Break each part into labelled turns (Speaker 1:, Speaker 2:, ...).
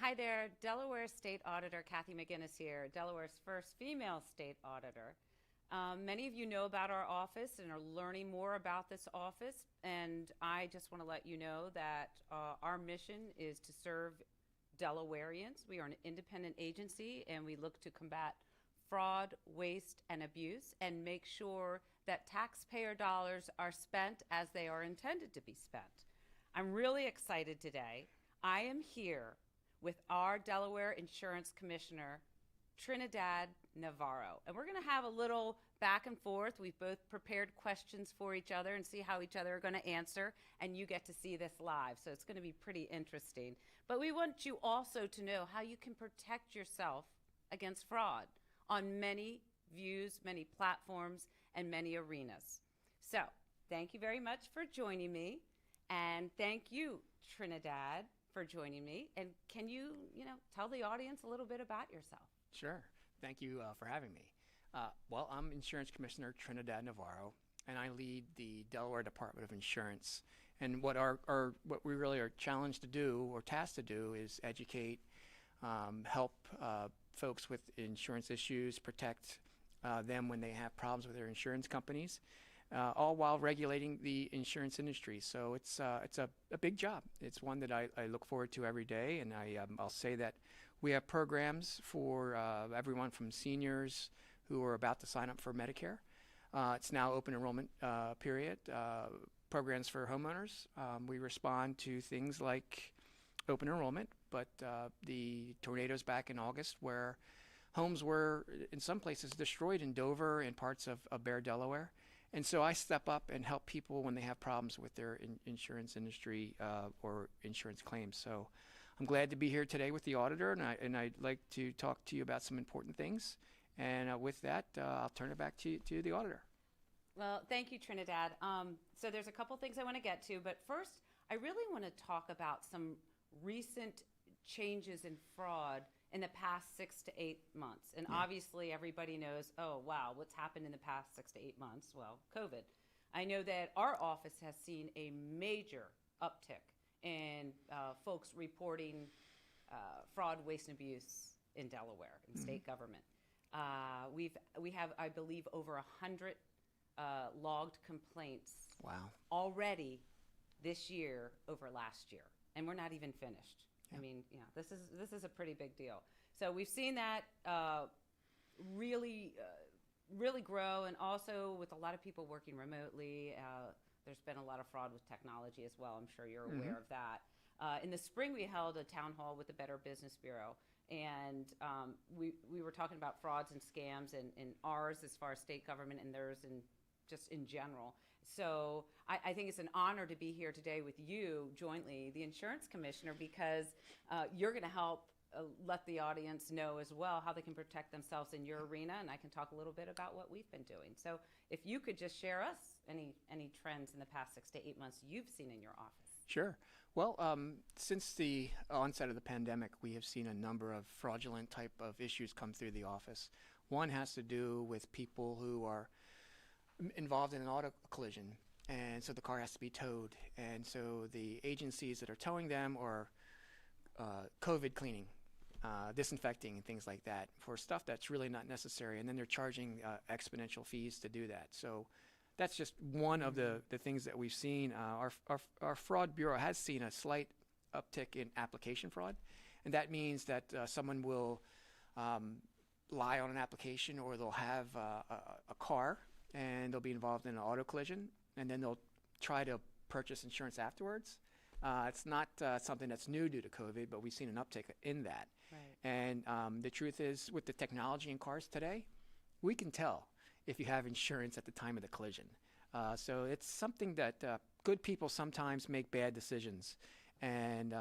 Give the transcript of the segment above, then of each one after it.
Speaker 1: Hi there, Delaware State Auditor Kathy McGuiness here, Delaware's first female state auditor. Many of you know about our office and are learning more about this office, and I just want to let you know that our mission is to serve Delawareans. We are an independent agency, and we look to combat fraud, waste, and abuse, and make sure that taxpayer dollars are spent as they are intended to be spent. I'm really excited today. I am here with our Delaware Insurance Commissioner, Trinidad Navarro. And we're going to have a little back and forth. We've both prepared questions for each other and see how each other are going to answer. And you get to see this live. So it's going to be pretty interesting. But we want you also to know how you can protect yourself against fraud on many views, many platforms, and many arenas. So thank you very much for joining me. And thank you, Trinidad, for joining me. And can you, tell the audience a little bit about yourself?
Speaker 2: Sure. Thank you for having me. Well, I'm Insurance Commissioner Trinidad Navarro, and I lead the Delaware Department of Insurance. And what what we really are challenged to do or tasked to do is educate, help folks with insurance issues, protect them when they have problems with their insurance companies, all while regulating the insurance industry. So it's a big job. It's one that I look forward to every day, and I'll say that we have programs for everyone from seniors who are about to sign up for Medicare. It's now open enrollment period. Programs for homeowners. We respond to things like open enrollment, but the tornadoes back in August where homes were in some places destroyed in Dover and parts of Bear, Delaware. And so I step up and help people when they have problems with their insurance industry or insurance claims. So I'm glad to be here today with the auditor, and I'd like to talk to you about some important things. And with that, I'll turn it back to the auditor.
Speaker 1: Well, thank you, Trinidad. So there's a couple things I want to get to, but first, I really want to talk about some recent changes in fraud in the past 6 to 8 months. And obviously everybody knows, oh, wow, what's happened in the past 6 to 8 months? Well, COVID. I know that our office has seen a major uptick in folks reporting fraud, waste, and abuse in Delaware, in state government. We have, I believe, over 100 logged complaints already this year over last year. And we're not even finished. I mean, this is a pretty big deal. So we've seen that really grow, and also with a lot of people working remotely, there's been a lot of fraud with technology as well. I'm sure you're aware of that. In the spring, we held a town hall with the Better Business Bureau, and we were talking about frauds and scams in ours as far as state government and theirs and just in general. So I think it's an honor to be here today with you jointly, the insurance commissioner, because you're going to help let the audience know as well how they can protect themselves in your arena, and I can talk a little bit about what we've been doing. So if you could just share us any trends in the past 6 to 8 months you've seen in your office.
Speaker 2: Sure. Well, since the onset of the pandemic, we have seen a number of fraudulent type of issues come through the office. One has to do with people who are involved in an auto collision, and so the car has to be towed, and so the agencies that are towing them are COVID cleaning, disinfecting, and things like that for stuff that's really not necessary, and then they're charging exponential fees to do that. So that's just one of the things that we've seen. Our fraud bureau has seen a slight uptick in application fraud, and that means that someone will lie on an application, or they'll have a car and they'll be involved in an auto collision, and then they'll try to purchase insurance afterwards. It's not something that's new due to COVID, but we've seen an uptick in that.
Speaker 1: Right.
Speaker 2: And the truth is, with the technology in cars today, we can tell if you have insurance at the time of the collision. So it's something that good people sometimes make bad decisions, and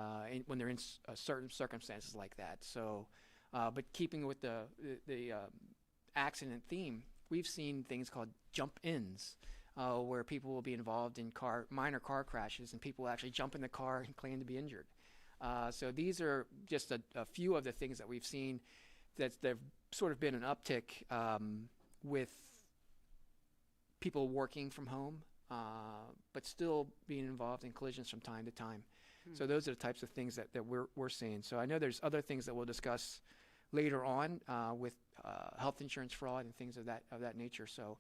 Speaker 2: when they're in certain circumstances like that. So, but keeping with the accident theme, we've seen things called jump-ins, where people will be involved in minor car crashes, and people will actually jump in the car and claim to be injured. So these are just a few of the things that we've seen that there've sort of been an uptick with people working from home, but still being involved in collisions from time to time. So those are the types of things that we're seeing. So I know there's other things that we'll discuss later on with health insurance fraud and things of that nature. So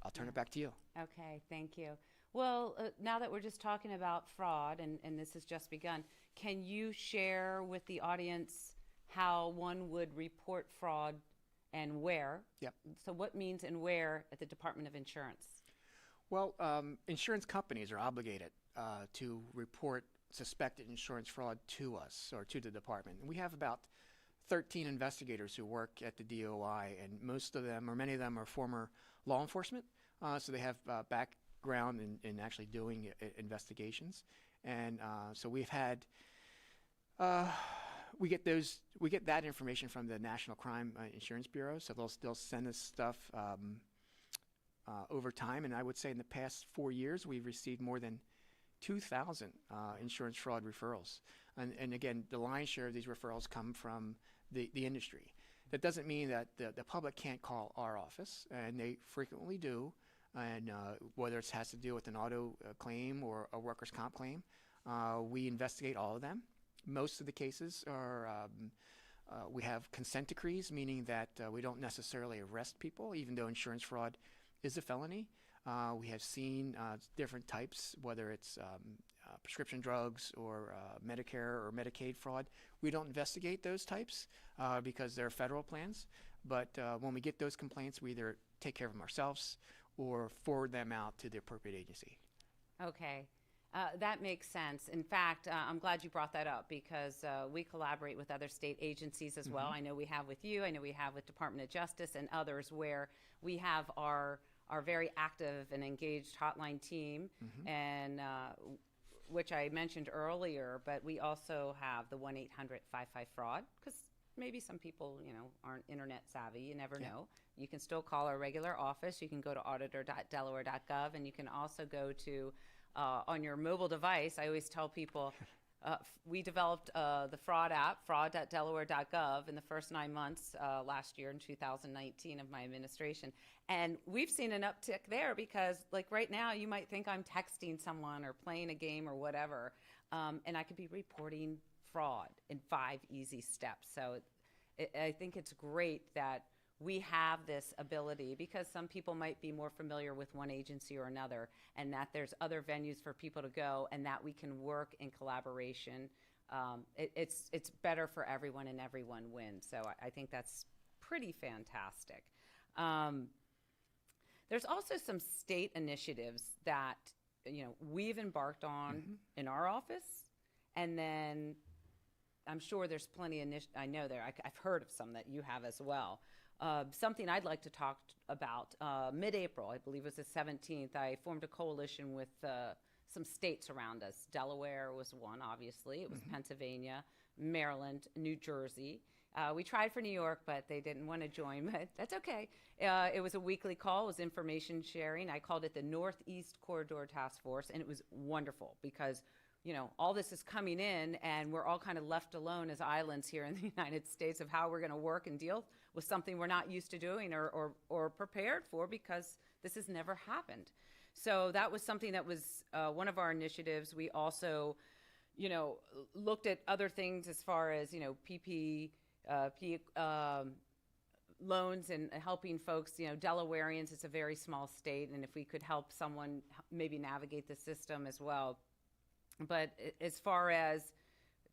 Speaker 2: I'll turn it back to you.
Speaker 1: Okay, thank you. Well, now that we're just talking about fraud, and this has just begun, can you share with the audience how one would report fraud and where?
Speaker 2: Yep.
Speaker 1: So what means and where at the Department of Insurance?
Speaker 2: Well, insurance companies are obligated to report suspected insurance fraud to us or to the department. And we have about 13 investigators who work at the DOI, and most of them, or many of them, are former law enforcement. So they have background in actually doing investigations. And so we've had, we get that information from the National Crime Insurance Bureau. So they'll send us stuff over time. And I would say in the past 4 years, we've received more than 2,000 insurance fraud referrals. And again, the lion's share of these referrals come from the industry. That doesn't mean that the public can't call our office, and they frequently do. And whether it has to do with an auto claim or a workers' comp claim, we investigate all of them. Most of the cases are, we have consent decrees, meaning that we don't necessarily arrest people, even though insurance fraud is a felony. We have seen different types, whether it's prescription drugs or Medicare or Medicaid fraud. We don't investigate those types because they're federal plans. But when we get those complaints, we either take care of them ourselves or forward them out to the appropriate agency.
Speaker 1: Okay. That makes sense. In fact, I'm glad you brought that up because we collaborate with other state agencies as well. I know we have with you. I know we have with Department of Justice and others where we have our very active and engaged hotline team, and which I mentioned earlier, but we also have the 1-800-55-FRAUD because maybe some people, aren't internet savvy. You never know. You can still call our regular office. You can go to auditor.delaware.gov, and you can also go to on your mobile device. I always tell people we developed the fraud app, fraud.delaware.gov, in the first 9 months last year in 2019 of my administration. And we've seen an uptick there because, like right now, you might think I'm texting someone or playing a game or whatever, and I could be reporting fraud in 5 easy steps. So I think it's great that we have this ability because some people might be more familiar with one agency or another, and that there's other venues for people to go, and that we can work in collaboration. It's better for everyone, and everyone wins. So I think that's pretty fantastic. There's also some state initiatives that we've embarked on in our office, and then I'm sure there's plenty of I know I've heard of some that you have as well. Something I'd like to talk about, mid-April, I believe it was the 17th, I formed a coalition with some states around us. Delaware was one, obviously. It was Pennsylvania, Maryland, New Jersey. We tried for New York, but they didn't want to join, but that's okay. It was a weekly call. It was information sharing. I called it the Northeast Corridor Task Force, and it was wonderful because all this is coming in, and we're all kind of left alone as islands here in the United States of how we're going to work and deal with something we're not used to doing or prepared for because this has never happened. So that was something that was one of our initiatives. We also, looked at other things as far as, PP loans and helping folks, Delawareans, it's a very small state, and if we could help someone maybe navigate the system as well. But as far as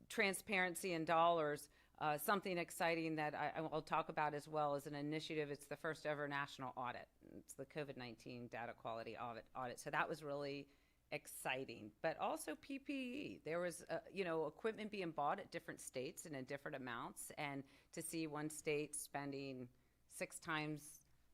Speaker 1: transparency and dollars, something exciting that I'll talk about as well is an initiative. It's the first ever national audit. It's the COVID-19 data quality audit. So that was really exciting. But also PPE. There was, equipment being bought at different states and in different amounts. And to see one state spending 6 times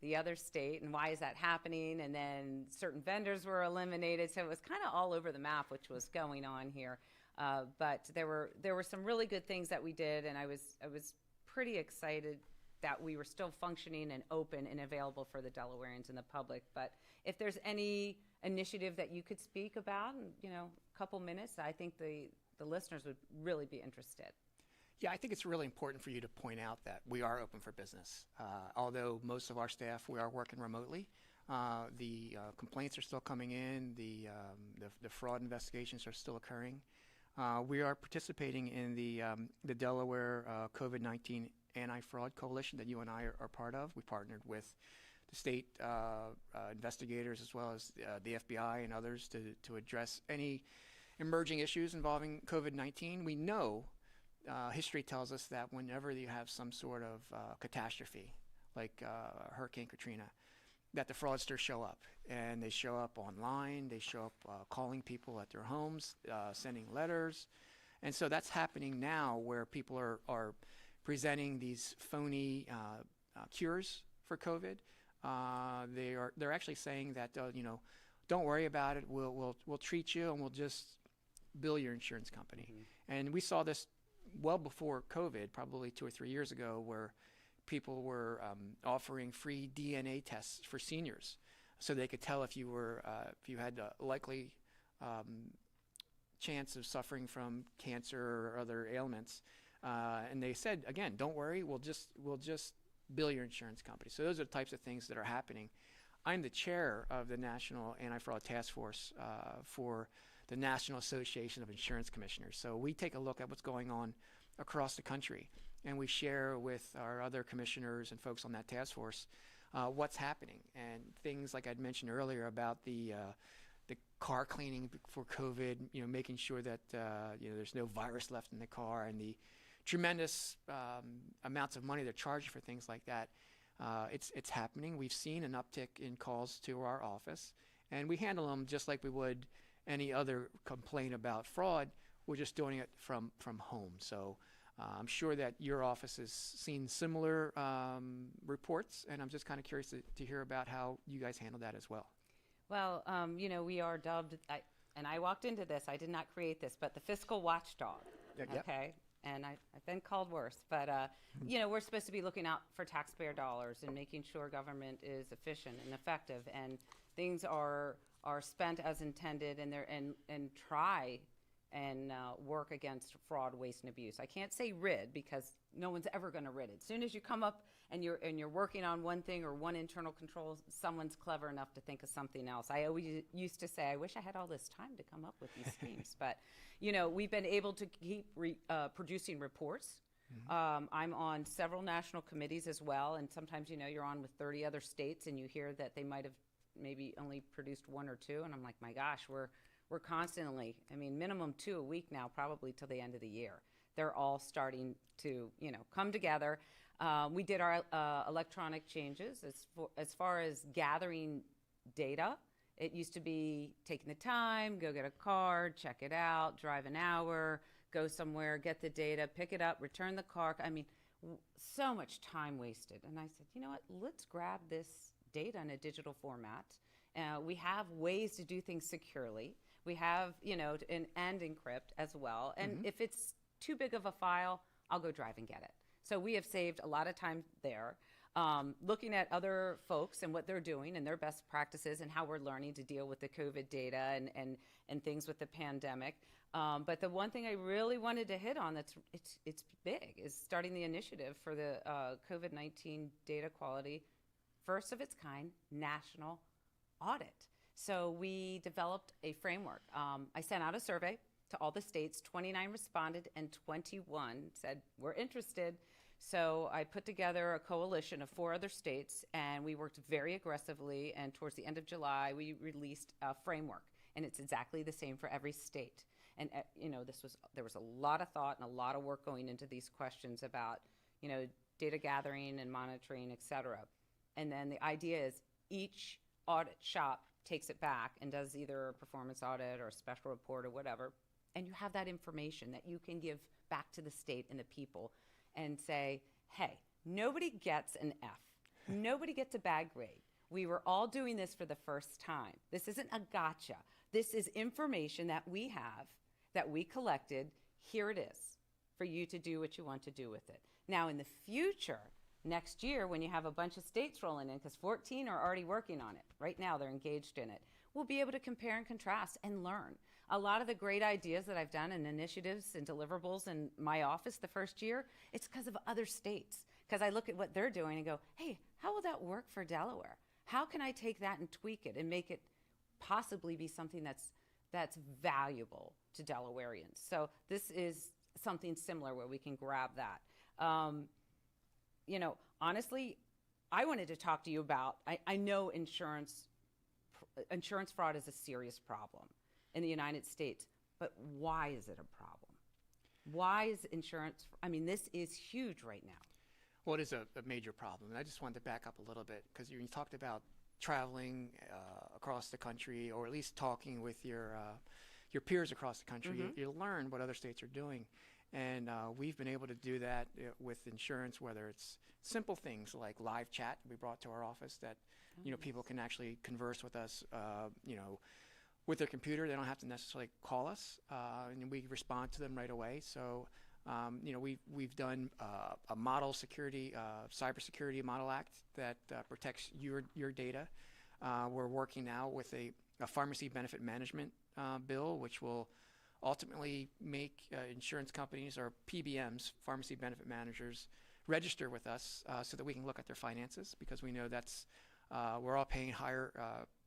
Speaker 1: the other state, and why is that happening? And then certain vendors were eliminated, so it was kind of all over the map, which was going on here. But there were some really good things that we did, and I was pretty excited that we were still functioning and open and available for the Delawareans and the public. But if there's any initiative that you could speak about in a couple minutes, I think the listeners would really be interested.
Speaker 2: Yeah, I think it's really important for you to point out that we are open for business. Although most of our staff, we are working remotely, the complaints are still coming in, the fraud investigations are still occurring. We are participating in the Delaware COVID-19 Anti-Fraud Coalition that you and I are part of. We partnered with the state investigators as well as the FBI and others to address any emerging issues involving COVID-19. We know history tells us that whenever you have some sort of catastrophe, like Hurricane Katrina, that the fraudsters show up. And they show up online, they show up calling people at their homes, sending letters. And so that's happening now where people are presenting these phony cures for COVID. They're actually saying that, don't worry about it, we'll treat you and we'll just bill your insurance company. Mm-hmm. And we saw this well before COVID, probably 2 or 3 years ago, where people were offering free DNA tests for seniors, so they could tell if you had a likely chance of suffering from cancer or other ailments. And they said, again, don't worry, we'll just bill your insurance company. So those are the types of things that are happening. I'm the chair of the National Anti-Fraud Task Force for the National Association of Insurance Commissioners. So we take a look at what's going on across the country, and we share with our other commissioners and folks on that task force what's happening, and things like I'd mentioned earlier about the car cleaning for COVID, making sure that there's no virus left in the car, and the tremendous amounts of money they're charging for things like that. It's happening. We've seen an uptick in calls to our office, and we handle them just like we would any other complaint about fraud. We're just doing it from home. So I'm sure that your office has seen similar reports, and I'm just kind of curious to hear about how you guys handle that as well.
Speaker 1: Well, we are dubbed, and I walked into this, I did not create this, but the fiscal watchdog, okay? And I've been called worse, but, we're supposed to be looking out for taxpayer dollars and making sure government is efficient and effective, and things are spent as intended, and try and work against fraud, waste, and abuse. I can't say rid, because no one's ever going to rid it. As soon as you come up and you're working on one thing or one internal control, someone's clever enough to think of something else. I always used to say, I wish I had all this time to come up with these schemes. But, we've been able to keep producing reports. Mm-hmm. I'm on several national committees as well, and sometimes, you're on with 30 other states, and you hear that they might have maybe only produced 1 or 2, and I'm like, my gosh, we're constantly, minimum 2 a week now, probably till the end of the year. They're all starting to, come together. We did our electronic changes as far as gathering data. It used to be taking the time, go get a card, check it out, drive an hour, go somewhere, get the data, pick it up, return the card. So much time wasted. And I said, you know what, let's grab this data in a digital format. We have ways to do things securely. We have, and encrypt as well. And mm-hmm. if it's too big of a file, I'll go drive and get it. So we have saved a lot of time there. Looking at other folks and what they're doing and their best practices and how we're learning to deal with the COVID data and things with the pandemic. But the one thing I really wanted to hit on it's big is starting the initiative for the COVID-19 data quality, first of its kind, national audit. So we developed a framework. I sent out a survey to all the states. 29 responded and 21 said, we're interested. So I put together a coalition of 4 other states, and we worked very aggressively. And towards the end of July, we released a framework, and it's exactly the same for every state. And there was a lot of thought and a lot of work going into these questions about, data gathering and monitoring, et cetera. And then the idea is each audit shop takes it back and does either a performance audit or a special report or whatever, and you have that information that you can give back to the state and the people and say, hey, nobody gets an F. Nobody gets a bad grade. We were all doing this for the first time. This isn't a gotcha. This is information that we have, that we collected. Here it is for you to do what you want to do with it. Now, in the future, next year, when you have a bunch of states rolling in, because 14 are already working on it. Right now, they're engaged in it. We'll be able to compare and contrast and learn. A lot of the great ideas that I've done and initiatives and deliverables in my office the first year, it's because of other states. Because I look at what they're doing and go, hey, how will that work for Delaware? How can I take that and tweak it and make it possibly be something that's that's valuable to Delawareans. So this is something similar where we can grab that. Honestly, I wanted to talk to you about, I know insurance fraud is a serious problem in the United States, but why is it a problem? Why is this is huge right now.
Speaker 2: Well, it is a major problem. And I just wanted to back up a little bit because you talked about traveling across the country, or at least talking with your peers across the country.
Speaker 1: Mm-hmm.
Speaker 2: You learn what other states are doing. And we've been able to do that with insurance, whether it's simple things like live chat we brought to our office that, people can actually converse with us, with their computer. They don't have to necessarily call us, and we respond to them right away. So, we've done a model security, cybersecurity model act that protects your data. We're working now with a pharmacy benefit management bill, which will ultimately make insurance companies, or PBMs, pharmacy benefit managers, register with us so that we can look at their finances, because we know that's we're all paying higher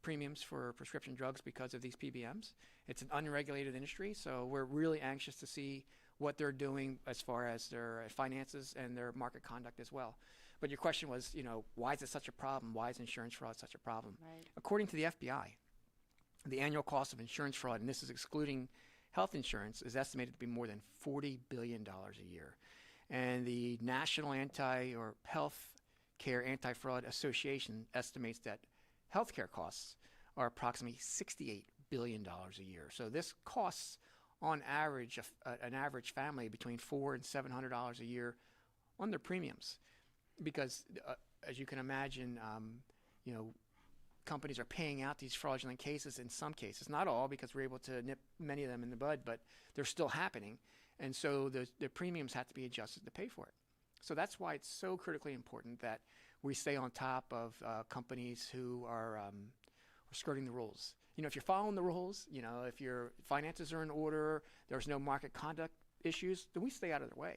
Speaker 2: premiums for prescription drugs because of these PBMs. It's an unregulated industry, so we're really anxious to see what they're doing as far as their finances and their market conduct as well. But your question was, why is it such a problem? Why is insurance fraud such a problem?
Speaker 1: Right.
Speaker 2: According to the FBI, the annual cost of insurance fraud, and this is excluding health insurance, is estimated to be more than $40 billion a year. And the National Health Care Anti-Fraud Association estimates that healthcare costs are approximately $68 billion a year. So this costs, on average, an average family between $400 and $700 a year on their premiums, because as you can imagine, companies are paying out these fraudulent cases in some cases, not all, because we're able to nip many of them in the bud, but they're still happening. And so the premiums have to be adjusted to pay for it. So that's why it's so critically important that we stay on top of companies who are skirting the rules. If you're following the rules, if your finances are in order, there's no market conduct issues, then we stay out of their way.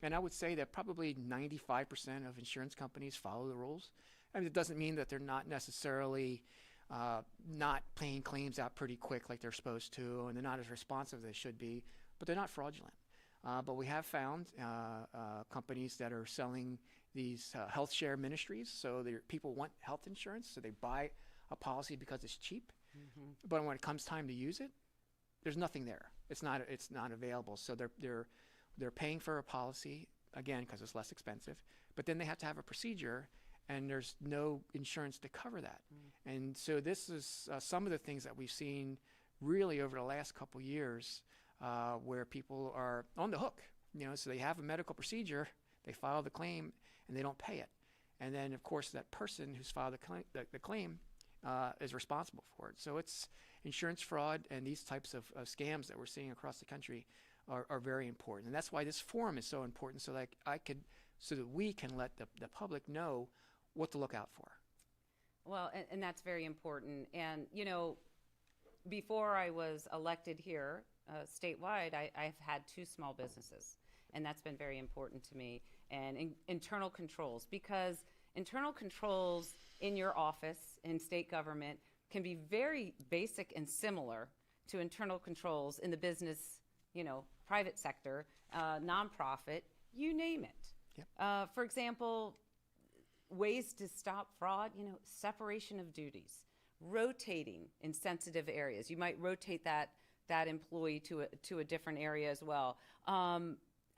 Speaker 2: And I would say that probably 95% of insurance companies follow the rules. I mean, it doesn't mean that they're not necessarily not paying claims out pretty quick like they're supposed to, and they're not as responsive as they should be, but they're not fraudulent. But we have found companies that are selling these health share ministries, so people want health insurance, so they buy a policy because it's cheap. Mm-hmm. But when it comes time to use it, there's nothing there. It's not available. So they're paying for a policy, again, because it's less expensive, but then they have to have a procedure, and there's no insurance to cover that. Mm. And so this is some of the things that we've seen really over the last couple years, where people are on the hook. So they have a medical procedure, they file the claim, and they don't pay it. And then, of course, that person who's filed the claim is responsible for it. So it's insurance fraud, and these types of scams that we're seeing across the country are very important. And that's why this forum is so important, so that we can let the public know what to look out for.
Speaker 1: Well, and that's very important. And, before I was elected here statewide, I've had 2 small businesses, and that's been very important to me. And internal controls, because internal controls in your office in state government can be very basic and similar to internal controls in the business, private sector, nonprofit, you name it. Yep. For example, ways to stop fraud, separation of duties, rotating in sensitive areas. You might rotate that employee to a different area as well.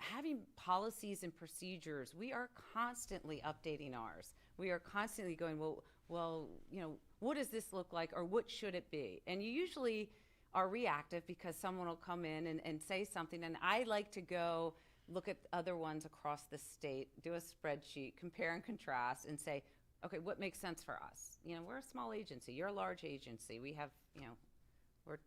Speaker 1: Having policies and procedures, we are constantly updating ours. We are constantly going, well, what does this look like, or what should it be? And you usually are reactive because someone will come in and say something, and I like to go look at other ones across the state, do a spreadsheet, compare and contrast, and say, okay, what makes sense for us? We're a small agency. You're a large agency. We have,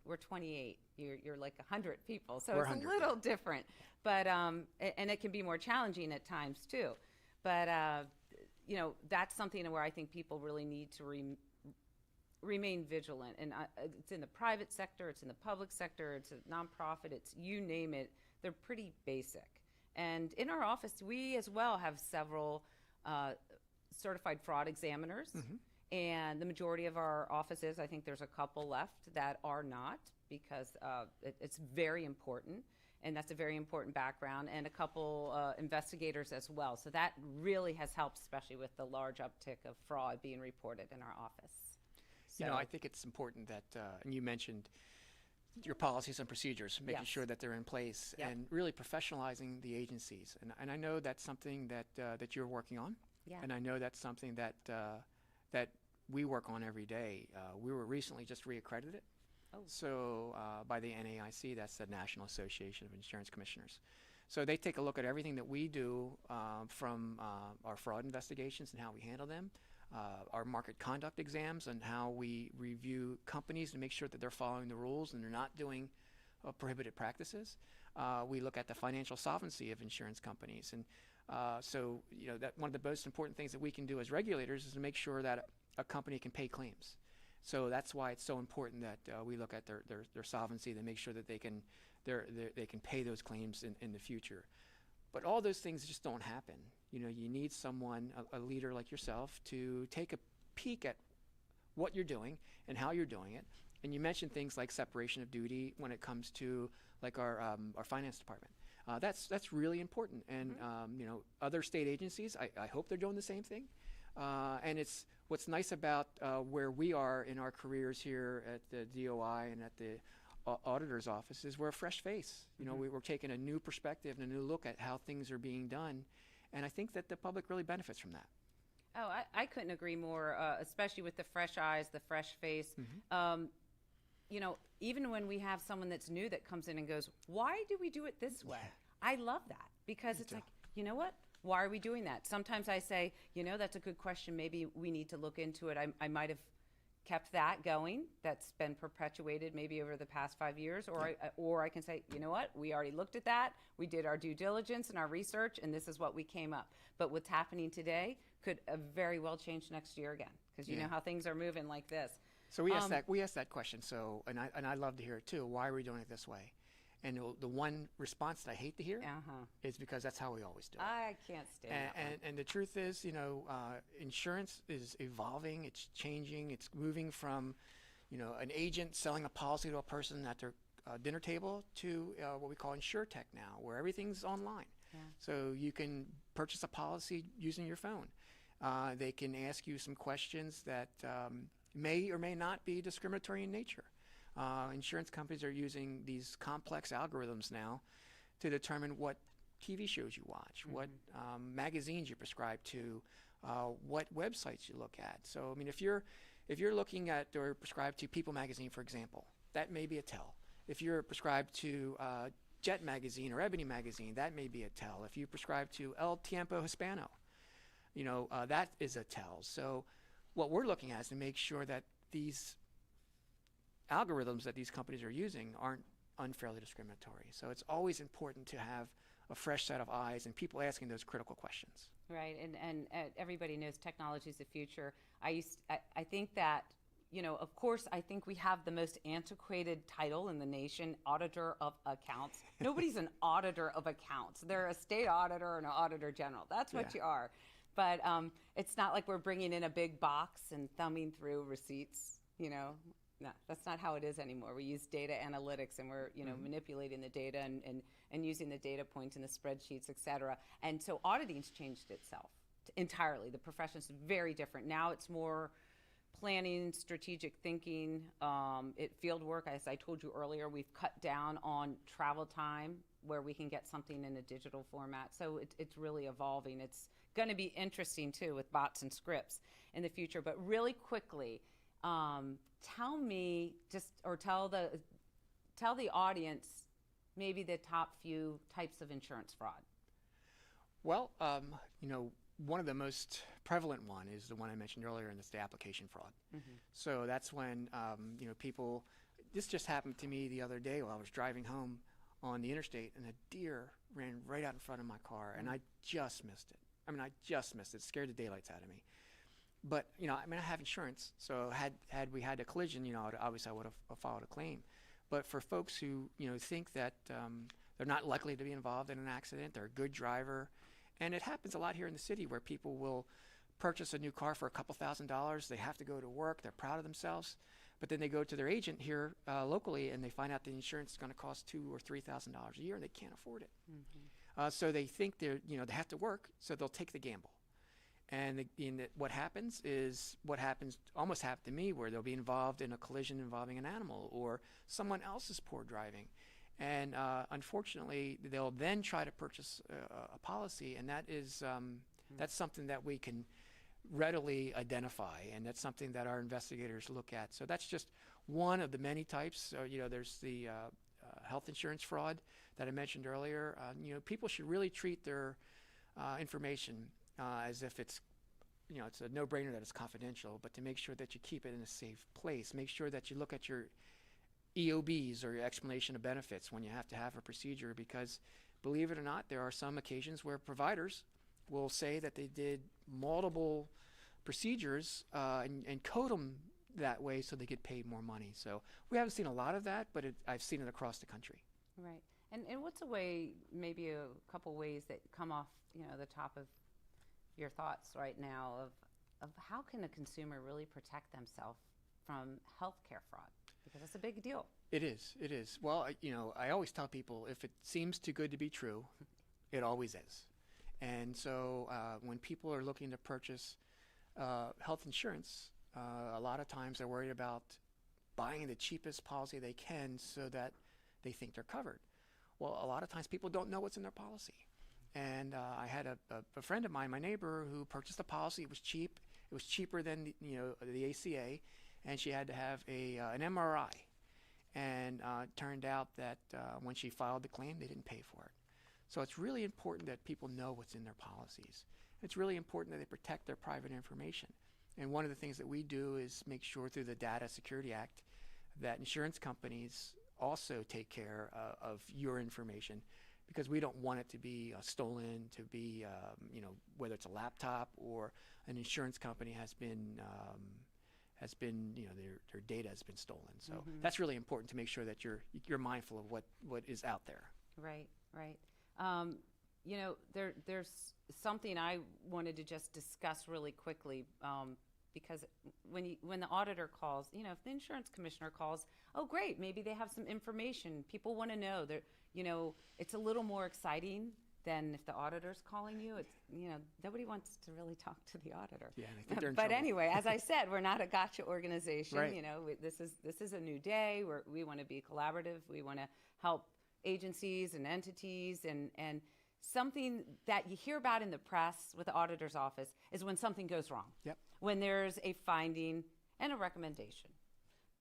Speaker 1: we're 28. You're like 100 people, so it's a little different. But and it can be more challenging at times too. But that's something where I think people really need to remain vigilant. And it's in the private sector, it's in the public sector, it's a nonprofit, it's you name it. They're pretty basic. And in our office, we as well have several certified fraud examiners. Mm-hmm. And the majority of our offices, I think there's a couple left that are not, because it's very important, and that's a very important background, and a couple investigators as well. So that really has helped, especially with the large uptick of fraud being reported in our office.
Speaker 2: You know, I think it's important that, and you mentioned your policies and procedures, making
Speaker 1: Yes.
Speaker 2: sure that they're in place,
Speaker 1: Yep.
Speaker 2: and really professionalizing the agencies. And I know that's something that that you're working on,
Speaker 1: Yeah.
Speaker 2: and I know that's something that that we work on every day. We were recently just reaccredited.
Speaker 1: Oh.
Speaker 2: So by the NAIC, that's the National Association of Insurance Commissioners. So they take a look at everything that we do, from our fraud investigations and how we handle them, our market conduct exams and how we review companies to make sure that they're following the rules and they're not doing prohibited practices. We look at the financial solvency of insurance companies. And so, you know, that one of the most important things that we can do as regulators is to make sure that a company can pay claims. So that's why it's so important that we look at their solvency to make sure that they can pay those claims in the future. But all those things just don't happen. You know, you need someone, a leader like yourself, to take a peek at what you're doing and how you're doing it. And you mentioned things like separation of duty when it comes to like our finance department. That's really important. And you know, other state agencies, I hope they're doing the same thing. And it's what's nice about where we are in our careers here at the DOI and at the auditor's office is we're a fresh face. You know, we're taking a new perspective and a new look at how things are being done. And I think that the public really benefits from that.
Speaker 1: Oh, I couldn't agree more, especially with the fresh eyes, the fresh face. You know, even when we have someone that's new that comes in and goes, why do we do it this way? I love that, because it's like, you know what? Why are we doing that? Sometimes I say, you know, that's a good question. Maybe we need to look into it. I might have kept that going. That's been perpetuated maybe over the past 5 years. Or I can say, you know what? We already looked at that. We did our due diligence and our research, and this is what we came up. But what's happening today could very well change next year again, because you know how things are moving like this.
Speaker 2: So we asked that question. So and I love to hear it too. Why are we doing it this way? And the one response that I hate to hear is because that's how we always do it.
Speaker 1: I can't stand that.
Speaker 2: And the truth is, you know, insurance is evolving. It's changing. It's moving from, you know, an agent selling a policy to a person at their dinner table to what we call InsurTech now, where everything's online. So you can purchase a policy using your phone. They can ask you some questions that may or may not be discriminatory in nature. Insurance companies are using these complex algorithms now to determine what TV shows you watch, what magazines you prescribe to, what websites you look at. So, I mean, if you're looking at or prescribed to People magazine, for example, that may be a tell. If you're prescribed to Jet magazine or Ebony magazine, that may be a tell. If you prescribe to El Tiempo Hispano, you know, that is a tell. So what we're looking at is to make sure that these algorithms that these companies are using aren't unfairly discriminatory. So it's always important to have a fresh set of eyes and people asking those critical questions.
Speaker 1: Right, and everybody knows technology is the future. I think that, you know, of course, I think we have the most antiquated title in the nation, Auditor of Accounts. Nobody's an auditor of accounts. They're a state auditor and an auditor general. That's what you are. But it's not like we're bringing in a big box and thumbing through receipts, you know. No, that's not how it is anymore. We use data analytics, and we're, you know, manipulating the data and using the data points in the spreadsheets, et cetera. And so auditing's changed itself entirely. The profession's very different. Now it's more planning, strategic thinking, field work. As I told you earlier, we've cut down on travel time where we can get something in a digital format. So it's really evolving. It's going to be interesting, too, with bots and scripts in the future. But really quickly, tell me tell the audience maybe the top few types of insurance fraud.
Speaker 2: Well, you know, one of the most prevalent one is the one I mentioned earlier, and it's the application fraud. So that's when, you know, people, this just happened to me the other day while I was driving home on the interstate, and a deer ran right out in front of my car, and I just missed it. I mean, I just missed it. It scared the daylights out of me. But, you know, I mean, I have insurance, so had we had a collision, you know, obviously I would have filed a claim. But for folks who, you know, think that they're not likely to be involved in an accident, they're a good driver, and it happens a lot here in the city where people will purchase a new car for a couple $1,000s. They have to go to work. They're proud of themselves. But then they go to their agent here locally, and they find out the insurance is going to cost $2,000 or $3,000 a year, and they can't afford it. So they think they have to work, so they'll take the gamble. And what happens is almost happened to me, where they'll be involved in a collision involving an animal or someone else's poor driving. And unfortunately, they'll then try to purchase a policy, and that's something that we can readily identify, and that's something that our investigators look at. So that's just one of the many types. There's the health insurance fraud that I mentioned earlier. People should really treat their information as if it's a no-brainer that it's confidential, but to make sure that you keep it in a safe place. Make sure that you look at your EOBs, or your explanation of benefits, when you have to have a procedure, because believe it or not, there are some occasions where providers will say that they did multiple procedures and code them that way so they get paid more money. So we haven't seen a lot of that, but I've seen it across the country.
Speaker 1: Right. And what's a way, maybe a couple ways that come off, the top of your thoughts right now of how can a consumer really protect themselves from healthcare fraud? Because it's a big deal.
Speaker 2: It is. Well, I always tell people, if it seems too good to be true, it always is. And so when people are looking to purchase health insurance, a lot of times they're worried about buying the cheapest policy they can so that they think they're covered. Well, a lot of times people don't know what's in their policy. And I had a friend of mine, my neighbor, who purchased a policy. It was cheap. It was cheaper than the ACA, and she had to have an MRI. And it turned out that when she filed the claim, they didn't pay for it. So it's really important that people know what's in their policies. It's really important that they protect their private information. And one of the things that we do is make sure through the Data Security Act that insurance companies also take care of your information, because we don't want it to be stolen, to be, whether it's a laptop or an insurance company has been their data has been stolen. So that's really important to make sure that you're mindful of what is out there.
Speaker 1: Right. There's something I wanted to just discuss really quickly, because when the auditor calls, if the insurance commissioner calls, oh great, maybe they have some information. People want to know. It's a little more exciting than if the auditor's calling you. It's nobody wants to really talk to the auditor.
Speaker 2: Yeah, I think they're in
Speaker 1: but
Speaker 2: trouble.
Speaker 1: Anyway, as I said, we're not a gotcha organization.
Speaker 2: Right.
Speaker 1: This is a new day. We want to be collaborative. We want to help agencies and entities, and something that you hear about in the press with the auditor's office is when something goes wrong.
Speaker 2: Yep.
Speaker 1: When there's a finding and a recommendation.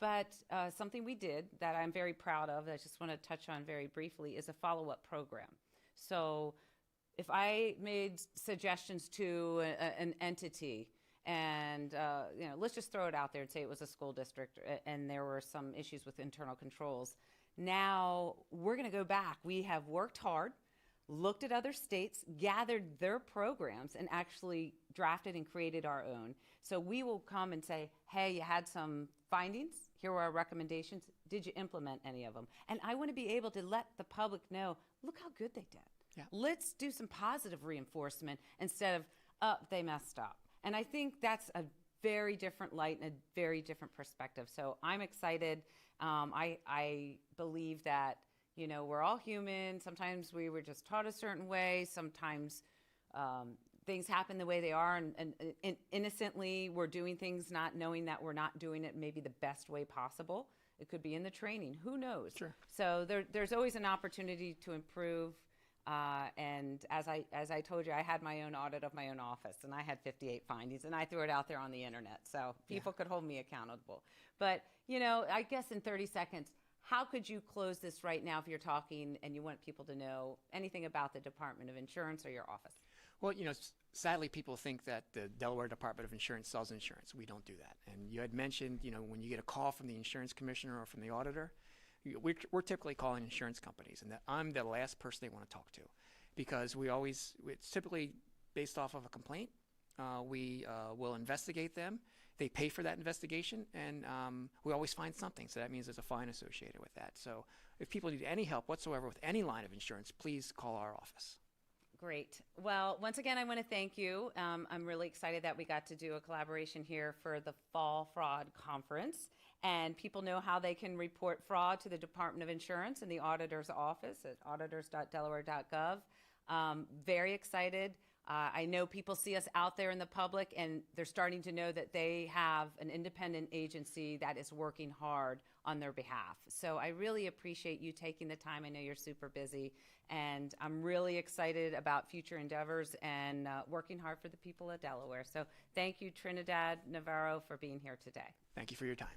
Speaker 1: But something we did that I'm very proud of, that I just want to touch on very briefly, is a follow-up program. So if I made suggestions to an entity, and let's just throw it out there and say it was a school district and there were some issues with internal controls, now we're going to go back. We have worked hard, looked at other states, gathered their programs, and actually drafted and created our own. So we will come and say, hey, you had some findings. Here were our recommendations. Did you implement any of them? And I want to be able to let the public know, look how good they did.
Speaker 2: Yeah.
Speaker 1: Let's do some positive reinforcement instead of, they messed up. And I think that's a very different light and a very different perspective. So I'm excited. I believe that, we're all human. Sometimes we were just taught a certain way. Sometimes things happen the way they are, and innocently we're doing things not knowing that we're not doing it maybe the best way possible. It could be in the training. Who knows?
Speaker 2: Sure.
Speaker 1: So there's always an opportunity to improve. And as I told you, I had my own audit of my own office, and I had 58 findings, and I threw it out there on the internet, so people could hold me accountable. But I guess in 30 seconds, how could you close this right now if you're talking and you want people to know anything about the Department of Insurance or your office? Well,
Speaker 2: Sadly, people think that the Delaware Department of Insurance sells insurance. We don't do that. And you had mentioned, when you get a call from the insurance commissioner or from the auditor, we're typically calling insurance companies, and that I'm the last person they want to talk to, because it's typically based off of a complaint. We will investigate them. They pay for that investigation, and we always find something. So that means there's a fine associated with that. So if people need any help whatsoever with any line of insurance, please call our office.
Speaker 1: Great. Well, once again, I want to thank you. I'm really excited that we got to do a collaboration here for the Fall Fraud Conference. And people know how they can report fraud to the Department of Insurance and the Auditor's office at auditors.delaware.gov. Very excited. I know people see us out there in the public, and they're starting to know that they have an independent agency that is working hard on their behalf. So I really appreciate you taking the time. I know you're super busy, and I'm really excited about future endeavors and working hard for the people of Delaware. So thank you, Trinidad Navarro, for being here today.
Speaker 2: Thank you for your time.